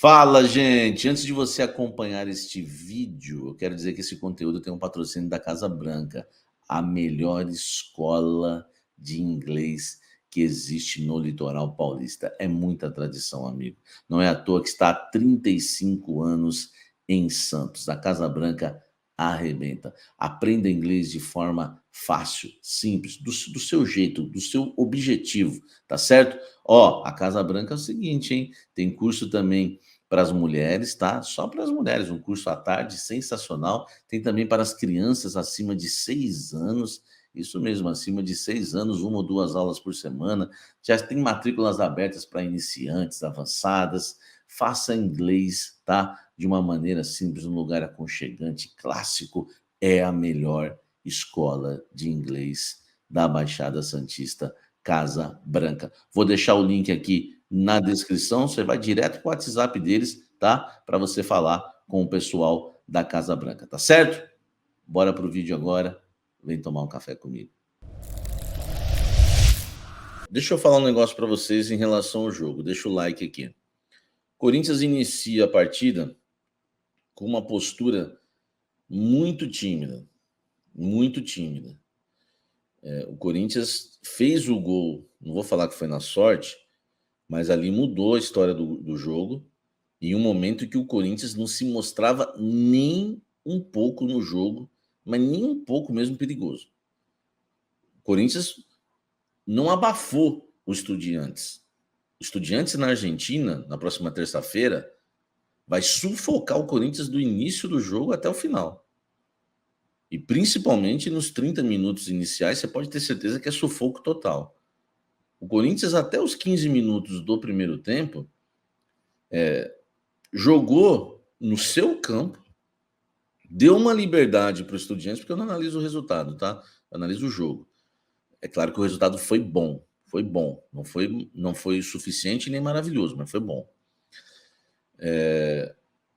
Fala, gente! Antes de você acompanhar este vídeo, eu quero dizer que esse conteúdo tem um patrocínio da Casa Branca, a melhor escola de inglês que existe no litoral paulista. É muita tradição, amigo. Não é à toa que está há 35 anos em Santos. A Casa Branca arrebenta. Aprenda inglês de forma fácil, simples, do seu jeito, do seu objetivo, tá certo? Ó, a Casa Branca é o seguinte, hein? Tem curso também para as mulheres, tá? Só para as mulheres, um curso à tarde sensacional. Tem também para as crianças acima de 6 anos, isso mesmo, acima de 6 anos, 1 ou 2 aulas por semana. Já tem matrículas abertas para iniciantes, avançadas. Faça inglês, tá? De uma maneira simples, num lugar aconchegante, clássico. É a melhor escola de inglês da Baixada Santista, Casa Branca. Vou deixar o link aqui na descrição, você vai direto para o WhatsApp deles, tá? Para você falar com o pessoal da Casa Branca, tá certo? Bora pro vídeo agora, vem tomar um café comigo. Deixa eu falar um negócio para vocês em relação ao jogo, deixa o like aqui. Corinthians inicia a partida com uma postura muito tímida, muito tímida. O Corinthians fez o gol, não vou falar que foi na sorte, mas ali mudou a história do jogo, em um momento que o Corinthians não se mostrava nem um pouco no jogo, mas nem um pouco mesmo perigoso. O Corinthians não abafou o Estudiantes. O Estudiantes na Argentina, na próxima terça-feira, vai sufocar o Corinthians do início do jogo até o final. E principalmente nos 30 minutos iniciais, você pode ter certeza que é sufoco total. O Corinthians, até os 15 minutos do primeiro tempo, jogou no seu campo, deu uma liberdade para o Estudiantes, porque eu não analiso o resultado, tá? Eu analiso o jogo. É claro que o resultado foi bom, foi bom. Não foi suficiente nem maravilhoso, mas foi bom.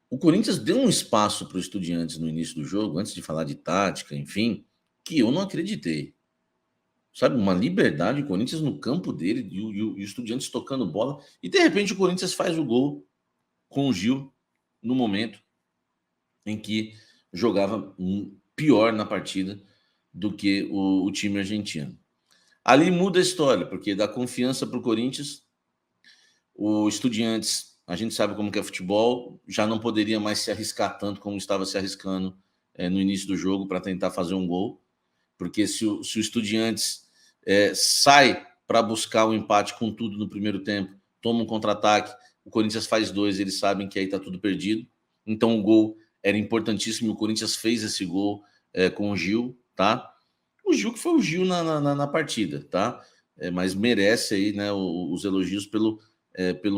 O Corinthians deu um espaço para o Estudiantes no início do jogo, antes de falar de tática, enfim, que eu não acreditei. Sabe, uma liberdade, o Corinthians no campo dele e o Estudiantes tocando bola, e de repente o Corinthians faz o gol com o Gil no momento em que jogava pior na partida do que o time argentino. Ali muda a história, porque dá confiança para o Corinthians. O Estudiantes, a gente sabe como que é futebol, já não poderia mais se arriscar tanto como estava se arriscando no início do jogo para tentar fazer um gol, porque se o Estudiantes sai para buscar o empate com tudo no primeiro tempo, toma um contra-ataque, o Corinthians faz 2, eles sabem que aí está tudo perdido. Então o gol era importantíssimo, o Corinthians fez esse gol com o Gil, tá? O Gil que foi o Gil na partida, tá? Mas merece aí, né, os elogios pelo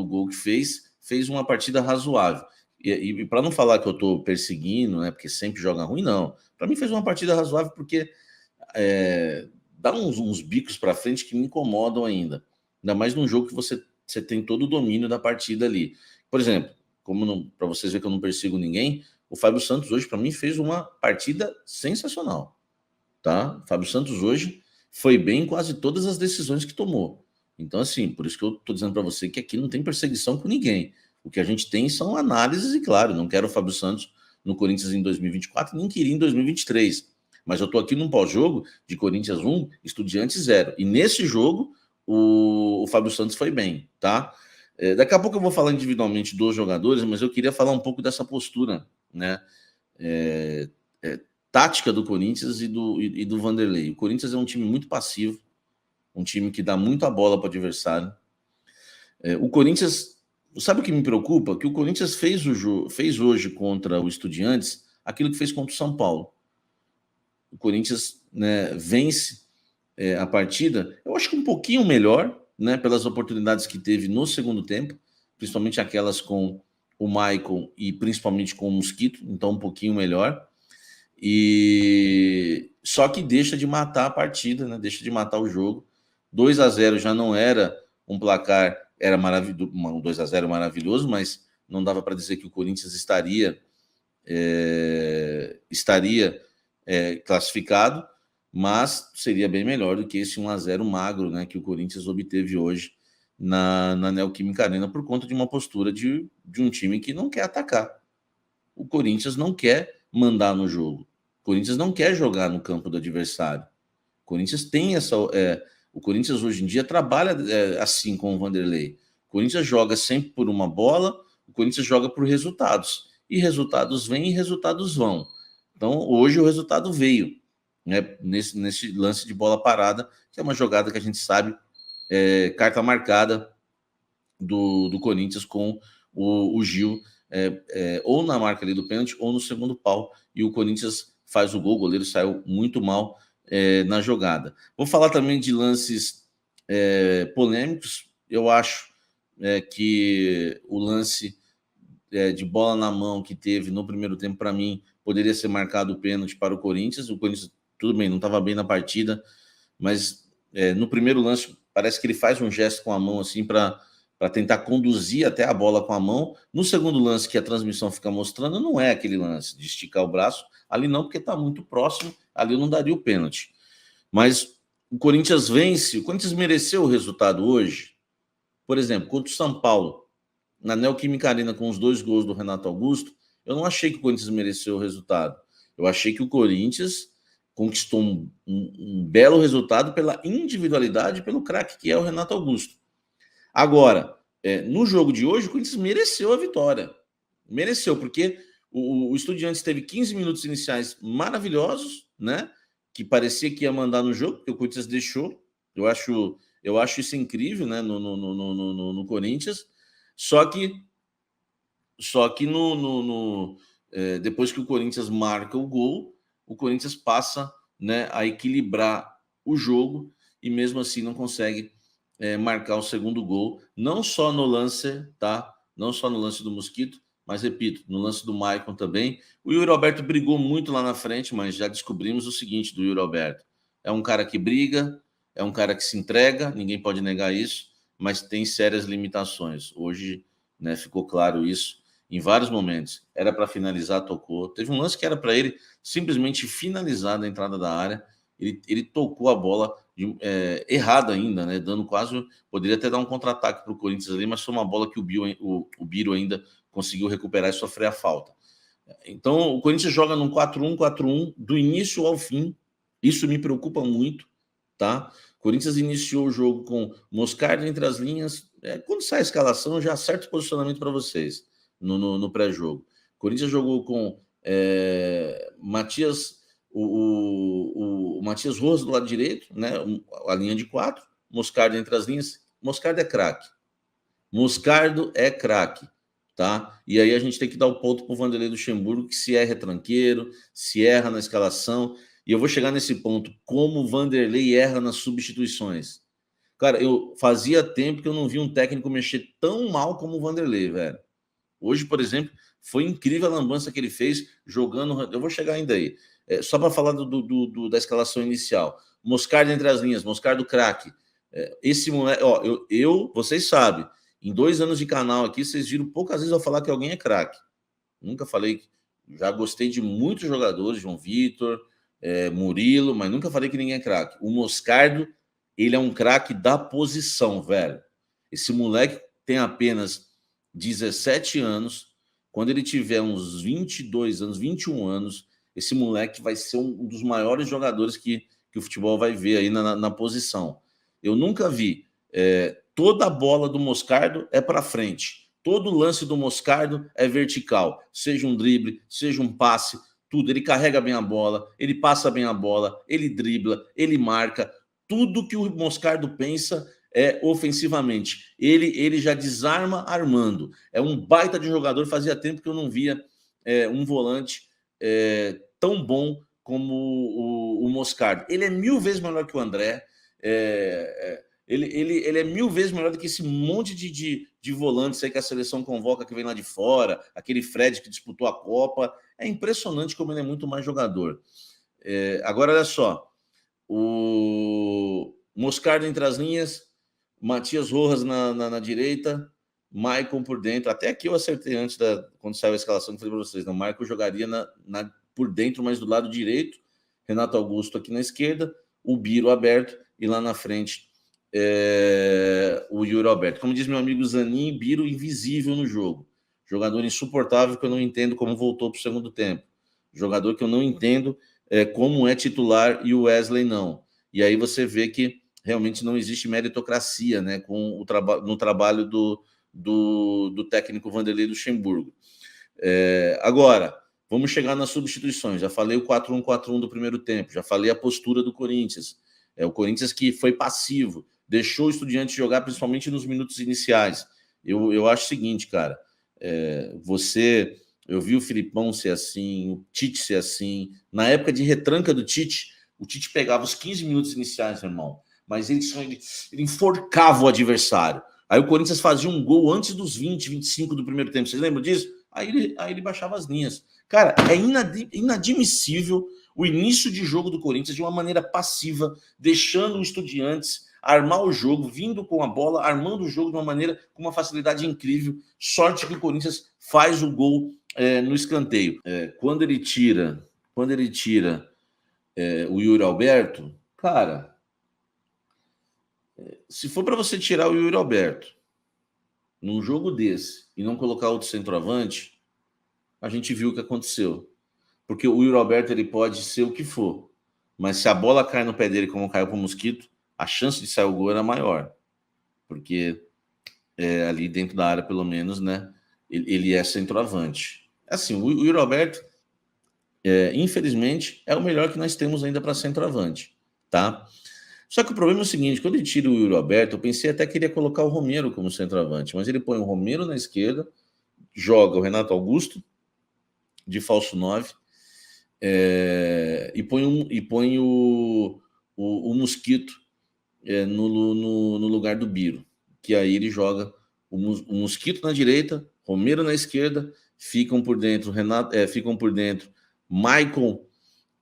gol que fez uma partida razoável. E para não falar que eu estou perseguindo, né, porque sempre joga ruim, não. Para mim fez uma partida razoável porque dá uns bicos para frente que me incomodam ainda. Ainda mais num jogo que você tem todo o domínio da partida ali. Por exemplo, para vocês verem que eu não persigo ninguém, o Fábio Santos hoje, para mim, fez uma partida sensacional. Tá? O Fábio Santos hoje foi bem em quase todas as decisões que tomou. Então, assim, por isso que eu estou dizendo para você que aqui não tem perseguição com ninguém. O que a gente tem são análises, e claro, não quero o Fábio Santos no Corinthians em 2024, nem queria em 2023. Mas eu estou aqui num pós-jogo de Corinthians 1, Estudiantes 0. E nesse jogo, o Fábio Santos foi bem, tá? Daqui a pouco eu vou falar individualmente dos jogadores, mas eu queria falar um pouco dessa postura, né? Tática do Corinthians e do Vanderlei. O Corinthians é um time muito passivo, um time que dá muito a bola para o adversário. O Corinthians, sabe o que me preocupa? Que o Corinthians fez hoje contra o Estudiantes aquilo que fez contra o São Paulo. O Corinthians, né, vence a partida, eu acho que um pouquinho melhor, né, pelas oportunidades que teve no segundo tempo, principalmente aquelas com o Maicon e principalmente com o Mosquito, então um pouquinho melhor. E só que deixa de matar a partida, né? Deixa de matar o jogo. 2-0 já não era um placar, era maravilhoso, um 2-0 maravilhoso, mas não dava para dizer que o Corinthians estaria classificado, mas seria bem melhor do que esse 1-0 magro, né, que o Corinthians obteve hoje na Neoquímica Arena por conta de uma postura de um time que não quer atacar. O Corinthians não quer mandar no jogo. O Corinthians não quer jogar no campo do adversário. O Corinthians tem essa. O Corinthians hoje em dia trabalha assim com o Vanderlei. O Corinthians joga sempre por uma bola, o Corinthians joga por resultados. E resultados vêm e resultados vão. Então, hoje o resultado veio, né, nesse lance de bola parada, que é uma jogada que a gente sabe, carta marcada do Corinthians com o Gil, ou na marca ali do pênalti, ou no segundo pau, e o Corinthians faz o gol, o goleiro saiu muito mal na jogada. Vou falar também de lances polêmicos. Eu acho que o lance de bola na mão que teve no primeiro tempo, para mim, poderia ser marcado o pênalti para o Corinthians. O Corinthians, tudo bem, não estava bem na partida, mas no primeiro lance, parece que ele faz um gesto com a mão assim para tentar conduzir até a bola com a mão. No segundo lance, que a transmissão fica mostrando, não é aquele lance de esticar o braço. Ali não, porque está muito próximo, ali eu não daria o pênalti. Mas o Corinthians vence, o Corinthians mereceu o resultado hoje. Por exemplo, contra o São Paulo, na Neoquímica Arena, com os 2 gols do Renato Augusto, eu não achei que o Corinthians mereceu o resultado. Eu achei que o Corinthians conquistou um belo resultado pela individualidade, pelo craque que é o Renato Augusto. Agora, no jogo de hoje, o Corinthians mereceu a vitória. Mereceu, porque o Estudiantes teve 15 minutos iniciais maravilhosos, né? Que parecia que ia mandar no jogo, porque o Corinthians deixou. Eu acho isso incrível, né? No Corinthians. Só que depois que o Corinthians marca o gol, o Corinthians passa, né, a equilibrar o jogo e mesmo assim não consegue marcar o segundo gol, não só no lance, tá? Não só no lance do Mosquito, mas repito, no lance do Maicon também. O Yuri Alberto brigou muito lá na frente, mas já descobrimos o seguinte do Yuri Alberto: é um cara que briga, é um cara que se entrega, ninguém pode negar isso, mas tem sérias limitações. Hoje, né, ficou claro isso em vários momentos. Era para finalizar, tocou. Teve um lance que era para ele simplesmente finalizar na entrada da área. Ele tocou a bola errado ainda, né? Dando quase. Poderia até dar um contra-ataque para o Corinthians ali, mas foi uma bola que o Biro ainda conseguiu recuperar e sofrer a falta. Então, o Corinthians joga num 4-1, 4-1, do início ao fim. Isso me preocupa muito, tá? O Corinthians iniciou o jogo com Moscardo entre as linhas. Quando sai a escalação, já acerta o posicionamento para vocês no pré-jogo. O Corinthians jogou com Matias, o Matias Rojas do lado direito, né? A linha de 4, Moscardo entre as linhas. Moscardo é craque. Moscardo é craque, tá? E aí a gente tem que dar o ponto para o Vanderlei Luxemburgo, que se é retranqueiro, se erra na escalação. E eu vou chegar nesse ponto, como o Vanderlei erra nas substituições. Cara, eu fazia tempo que eu não vi um técnico mexer tão mal como o Vanderlei, velho. Hoje, por exemplo, foi incrível a lambança que ele fez jogando. Eu vou chegar ainda aí. Só para falar da escalação inicial. Moscardo entre as linhas, Moscardo craque. Esse moleque, ó, vocês sabem, em 2 anos de canal aqui, vocês viram poucas vezes eu falar que alguém é craque. Nunca falei. Já gostei de muitos jogadores, João Vitor, Murilo, mas nunca falei que ninguém é craque. O Moscardo, ele é um craque da posição, velho. Esse moleque tem apenas 17 anos. Quando ele tiver uns 22 anos, 21 anos, esse moleque vai ser um dos maiores jogadores que o futebol vai ver aí na posição. Eu nunca vi. Toda a bola do Moscardo é para frente. Todo lance do Moscardo é vertical. Seja um drible, seja um passe, tudo. Ele carrega bem a bola, ele passa bem a bola, ele dribla, ele marca. Tudo que o Moscardo pensa ofensivamente. Ele já desarma armando. É um baita de jogador. Fazia tempo que eu não via um volante tão bom como o Moscardo. Ele é 1000 vezes melhor que o André. Ele é 1000 vezes melhor do que esse monte de volantes aí que a seleção convoca, que vem lá de fora, aquele Fred que disputou a Copa. É impressionante como ele é muito mais jogador. Agora, olha só. O Moscardo entre as linhas, Matias Rojas na direita, Maicon por dentro. Até aqui eu acertei antes, quando saiu a escalação, que falei para vocês. O Maicon jogaria por dentro, mas do lado direito. Renato Augusto aqui na esquerda, o Biro aberto e lá na frente o Yuri Alberto. Como diz meu amigo Zanin, Biro invisível no jogo. Jogador insuportável que eu não entendo como voltou para o segundo tempo. Jogador que eu não entendo como é titular e o Wesley não. E aí você vê que realmente não existe meritocracia, né, com no trabalho do técnico Vanderlei Luxemburgo. Agora, vamos chegar nas substituições. Já falei o 4-1-4-1 do primeiro tempo, já falei a postura do Corinthians. O Corinthians que foi passivo, deixou o Estudiantes jogar principalmente nos minutos iniciais. Eu acho o seguinte, cara, eu vi o Filipão ser assim, o Tite ser assim. Na época de retranca do Tite, o Tite pegava os 15 minutos iniciais, meu irmão, mas ele enforcava o adversário. Aí o Corinthians fazia um gol antes dos 20, 25 do primeiro tempo. Vocês lembram disso? Aí ele baixava as linhas. Cara, é inadmissível o início de jogo do Corinthians de uma maneira passiva, deixando o Estudiantes armar o jogo, vindo com a bola, armando o jogo de uma maneira com uma facilidade incrível. Sorte que o Corinthians faz o gol no escanteio. Quando ele tira o Yuri Alberto, cara, se for para você tirar o Yuri Alberto num jogo desse e não colocar outro centroavante, a gente viu o que aconteceu. Porque o Yuri Alberto ele pode ser o que for, mas se a bola cai no pé dele como caiu para o Mosquito, a chance de sair o gol era maior. Porque ali dentro da área, pelo menos, né, ele é centroavante. Assim, o Yuri Alberto, infelizmente, é o melhor que nós temos ainda para centroavante, tá? Só que o problema é o seguinte, quando ele tira o Yuri Alberto, eu pensei até que ele ia colocar o Romero como centroavante, mas ele põe o Romero na esquerda, joga o Renato Augusto de falso 9, e põe o Mosquito no lugar do Biro, que aí ele joga o Mosquito na direita, Romero na esquerda, ficam por dentro Maicon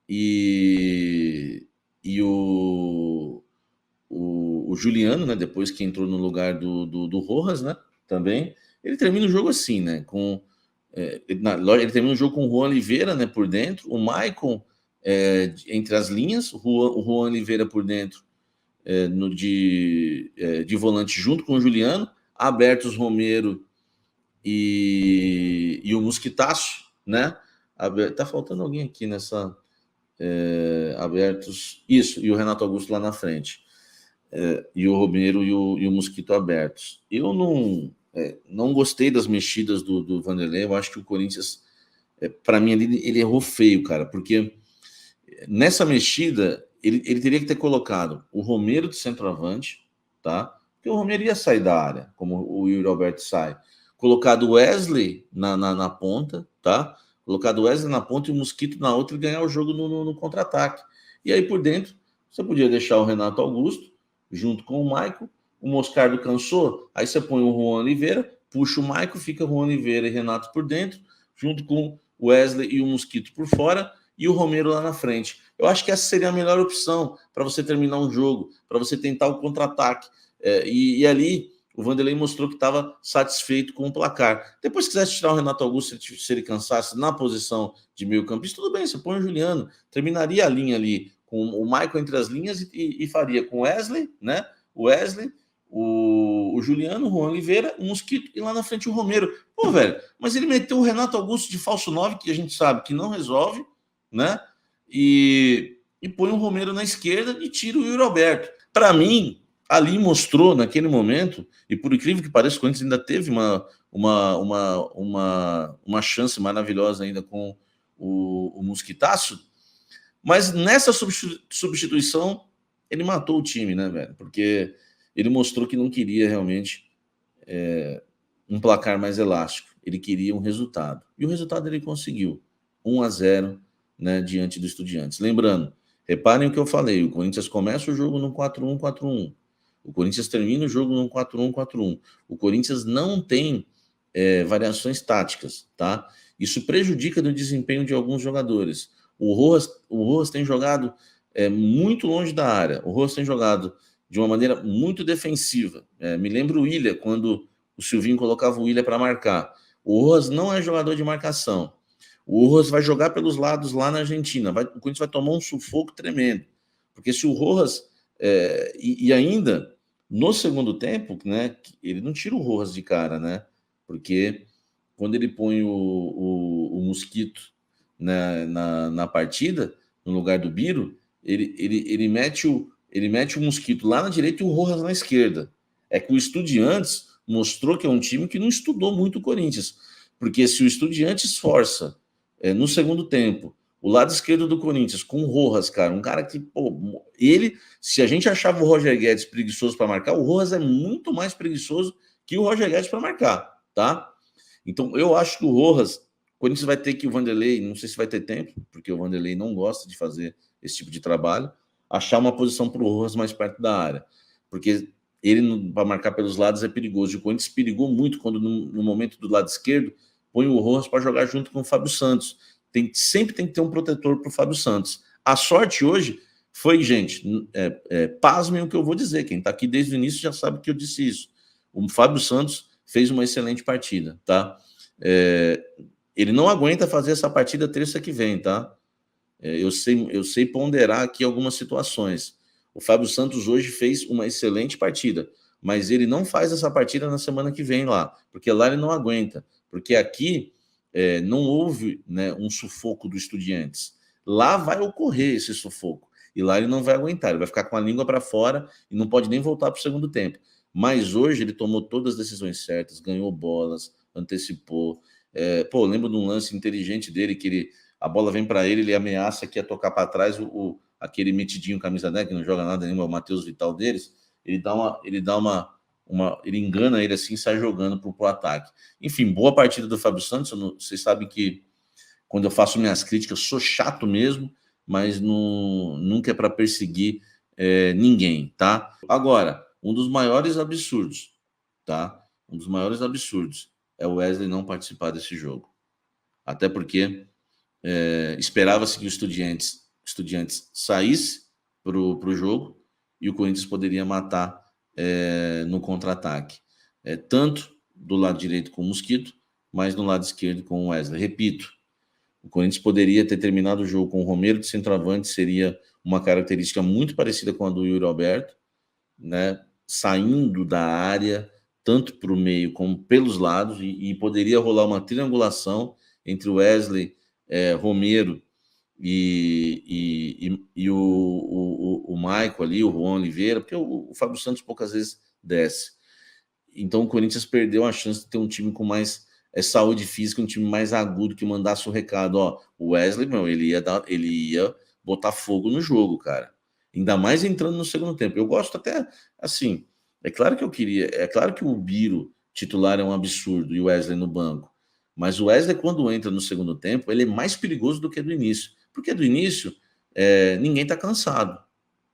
e o Juliano, né? Depois que entrou no lugar do Rojas, né? Também ele termina o jogo assim, né? Ele termina o jogo com o Juan Oliveira, né? Por dentro, o Maicon entre as linhas, o Juan Oliveira por dentro de volante junto com o Juliano, abertos Romero e o Mosquitaço, né? Tá faltando alguém aqui nessa abertos, isso, e o Renato Augusto lá na frente, e o Romero e o Mosquito abertos. Eu não gostei das mexidas do Vanderlei. Eu acho que o Corinthians, para mim, ele errou feio, cara, porque nessa mexida ele teria que ter colocado o Romero de centroavante, tá? Porque o Romero ia sair da área, como o Yuri Alberto sai. Colocado o Wesley na ponta, tá? Colocado o Wesley na ponta e o Mosquito na outra e ganhar o jogo no contra-ataque. E aí por dentro, você podia deixar o Renato Augusto junto com o Maicon. O Moscardo cansou, aí você põe o Juan Oliveira, puxa o Maicon, fica o Juan Oliveira e Renato por dentro, junto com o Wesley e o Mosquito por fora, e o Romero lá na frente. Eu acho que essa seria a melhor opção para você terminar um jogo, para você tentar o contra-ataque. E ali o Vanderlei mostrou que estava satisfeito com o placar. Depois, se quisesse tirar o Renato Augusto, se ele cansasse na posição de meio-campista, tudo bem, você põe o Juliano. Terminaria a linha ali com o Maicon entre as linhas e faria com o Wesley, né? O Wesley, o Juliano, o Juan Oliveira, o Mosquito e lá na frente o Romero. Pô, velho, mas ele meteu o Renato Augusto de falso 9, que a gente sabe que não resolve, né? E põe o Romero na esquerda e tira o Yuri Alberto. Para mim, ali mostrou naquele momento, e por incrível que pareça, o Corinthians ainda teve uma chance maravilhosa ainda com o Mosquitaço, mas nessa substituição ele matou o time, né, velho? Porque ele mostrou que não queria realmente um placar mais elástico. Ele queria um resultado. E o resultado ele conseguiu. 1-0, né, diante do Estudiantes. Lembrando, reparem o que eu falei, o Corinthians começa o jogo no 4-1-4-1. O Corinthians termina o jogo no 4-1-4-1. O Corinthians não tem variações táticas, tá? Isso prejudica no desempenho de alguns jogadores. O Rojas tem jogado muito longe da área. O Rojas tem jogado de uma maneira muito defensiva. Me lembro o Willian, quando o Silvinho colocava o Willian para marcar. O Rojas não é jogador de marcação. O Rojas vai jogar pelos lados lá na Argentina. O Corinthians vai tomar um sufoco tremendo. Porque se o Rojas... e ainda, No segundo tempo, né, ele não tira o Rojas de cara, né? Porque quando ele põe o Mosquito na partida, no lugar do Biro, ele mete o Mosquito lá na direita e o Rojas na esquerda. É que o Estudiantes mostrou que é um time que não estudou muito o Corinthians. Porque se o Estudiantes força no segundo tempo o lado esquerdo do Corinthians com o Rojas, cara, um cara que, pô, ele, se a gente achava o Roger Guedes preguiçoso para marcar, o Rojas é muito mais preguiçoso que o Roger Guedes para marcar, tá? Então, eu acho que o Rojas, o Corinthians vai ter que o Vanderlei, não sei se vai ter tempo, porque o Vanderlei não gosta de fazer esse tipo de trabalho, achar uma posição para o Rojas mais perto da área. Porque ele, para marcar pelos lados, é perigoso. E o Corinthians perigou muito quando, no momento do lado esquerdo, põe o Rojas para jogar junto com o Fábio Santos. Sempre tem que ter um protetor para o Fábio Santos. A sorte hoje foi, gente, pasmem o que eu vou dizer. Quem está aqui desde o início já sabe que eu disse isso. O Fábio Santos fez uma excelente partida, tá? Ele não aguenta fazer essa partida terça que vem, tá? Eu sei ponderar aqui algumas situações. O Fábio Santos hoje fez uma excelente partida, mas ele não faz essa partida na semana que vem lá, porque lá ele não aguenta, porque aqui não houve, né, um sufoco do Estudiantes. Lá vai ocorrer esse sufoco, e lá ele não vai aguentar, ele vai ficar com a língua para fora e não pode nem voltar para o segundo tempo. Mas hoje ele tomou todas as decisões certas, ganhou bolas, antecipou. Lembro de um lance inteligente dele, que a bola vem para ele, ele ameaça que ia tocar para trás, aquele metidinho camisa 10, que não joga nada nenhuma, o Matheus Vital deles, ele engana ele assim e sai jogando para o ataque. Enfim, boa partida do Fábio Santos. Vocês sabem que quando eu faço minhas críticas, sou chato mesmo, mas nunca é para perseguir ninguém, tá? Agora, um dos maiores absurdos, tá? Um dos maiores absurdos é o Wesley não participar desse jogo. Até porque esperava-se que o Estudiantes saísse para o jogo e o Corinthians poderia matar no contra-ataque. Tanto do lado direito com o Mosquito, mas no lado esquerdo com o Wesley. Repito, o Corinthians poderia ter terminado o jogo com o Romero de centroavante, seria uma característica muito parecida com a do Yuri Alberto, né? Saindo da área, tanto para o meio como pelos lados, e poderia rolar uma triangulação entre o Wesley, Romero e o Maicon ali, o Juan Oliveira, porque o Fábio Santos poucas vezes desce. Então o Corinthians perdeu a chance de ter um time com mais saúde física, um time mais agudo que mandasse o recado. Ó, o Wesley, meu, ele ia botar fogo no jogo, cara. Ainda mais entrando no segundo tempo. Eu gosto até, assim, é claro que o Biro titular é um absurdo e o Wesley no banco. Mas o Wesley, quando entra no segundo tempo, ele é mais perigoso do que do início. Porque do início, ninguém tá cansado,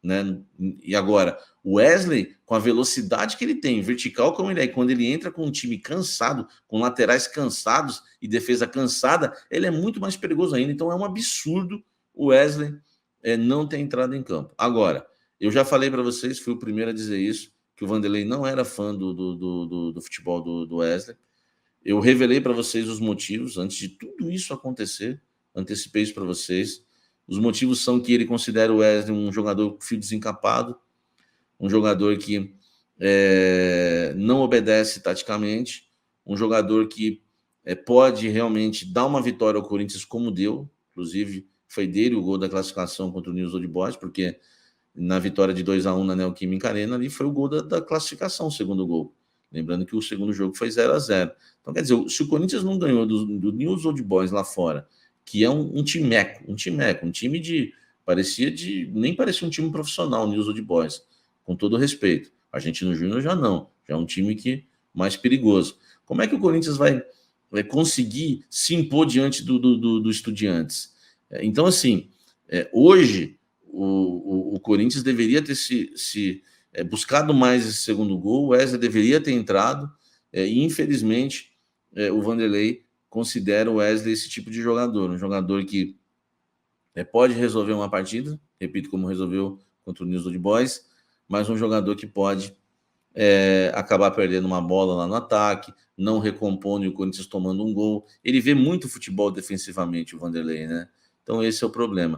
né? E agora, o Wesley, com a velocidade que ele tem, vertical como ele é, quando ele entra com um time cansado, com laterais cansados e defesa cansada, ele é muito mais perigoso ainda. Então é um absurdo o Wesley não ter entrado em campo. Agora, eu já falei para vocês, fui o primeiro a dizer isso, que o Vanderlei não era fã do futebol do Wesley. Eu revelei para vocês os motivos antes de tudo isso acontecer, antecipei isso para vocês. Os motivos são que ele considera o Wesley um jogador fio desencapado, um jogador que não obedece taticamente, um jogador que pode realmente dar uma vitória ao Corinthians como deu, inclusive foi dele o gol da classificação contra o News Old Boys, porque na vitória de 2-1 na Neoquímica Arena, ali foi o gol da classificação, o segundo gol. Lembrando que o segundo jogo foi 0-0. Então, quer dizer, se o Corinthians não ganhou do News Old Boys lá fora, que é um time de... nem parecia um time profissional, o News Old Boys, com todo respeito. Argentino Júnior já não, já é um time que mais perigoso. Como é que o Corinthians vai conseguir se impor diante do Estudiantes? Então, assim, hoje o Corinthians deveria ter se buscado mais esse segundo gol, o Wesley deveria ter entrado, e infelizmente o Vanderlei considera o Wesley esse tipo de jogador, um jogador que pode resolver uma partida, repito, como resolveu contra o News Old Boys, mas um jogador que pode acabar perdendo uma bola lá no ataque, não recompõe o Corinthians tomando um gol. Ele vê muito futebol defensivamente, o Vanderlei, né? Então esse é o problema.